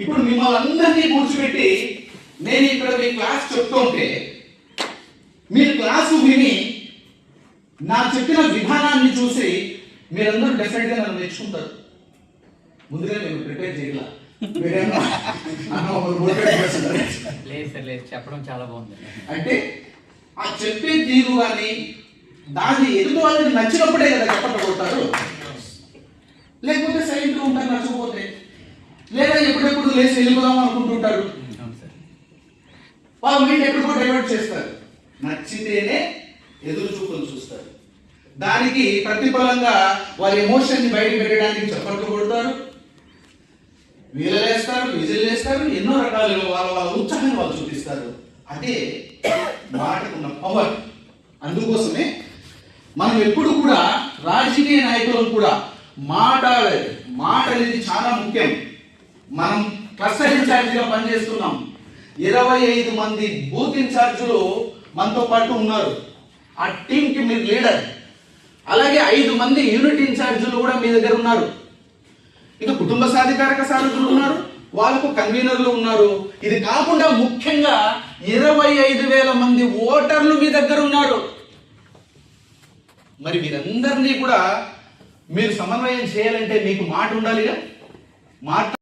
ఇప్పుడు మిమ్మల్ని అందరినీ కూర్చోబెట్టి నేను ఇక్కడ మీ క్లాస్ చెప్తుంటే మీరు క్లాసు విని నా చెప్పిన విధానాన్ని చూసి మీరందరూ డెఫినెట్గా నన్ను మెచ్చుకుంటారు. ముందుగా నేను ప్రిపేర్ చేయాల లేదు చెప్పడం చాలా బాగుంది. అంటే ఆ చెప్పే తీరు కానీ దాన్ని ఎదుటి వాళ్ళకి నచ్చినప్పుడే కదా చెప్పకపోతారు. లేకపోతే సైలెంట్గా ఉంటారు నచ్చకపోతే, లేదా ఎప్పుడెప్పుడు లేచి వెళ్ళిపోదాం అనుకుంటుంటారు. వాళ్ళ మైండ్ ఎప్పుడో డైవర్ట్ చేస్తారు. నచ్చితేనే ఎదురు చూపులు చూస్తారు. దానికి ప్రతిఫలంగా వారి ఎమోషన్ని బయట పెట్టడానికి చప్పట్లు కొడతారు, వీలలేస్తారు, విజిల్ వేస్తారు, ఎన్నో రకాలుగా వాళ్ళ ఉత్సాహాన్ని వాళ్ళు చూపిస్తారు. అదే మాటకున్న పవర్. అందుకోసమే మనం ఎప్పుడు కూడా రాజకీయ నాయకులు కూడా మాట అనేది చాలా ముఖ్యం. మనం క్లస్టర్ ఇన్ఛార్జిగా పనిచేస్తున్నాం. 25 మంది బూత్ ఇన్ఛార్జులు మనతో పాటు ఉన్నారు. ఆ టీంకి మీరు లీడర్. అలాగే 5 మంది యూనిట్ ఇన్ఛార్జులు కూడా మీ దగ్గర ఉన్నారు. ఇక కుటుంబ సాధికారక సారథులు ఉన్నారు, వాళ్ళకు కన్వీనర్లు ఉన్నారు. ఇది కాకుండా ముఖ్యంగా 25,000 మంది ఓటర్లు మీ దగ్గర ఉన్నారు. మరి వీరందరినీ కూడా మీరు సమన్వయం చేయాలంటే మీకు మాట ఉండాలిగా. మాట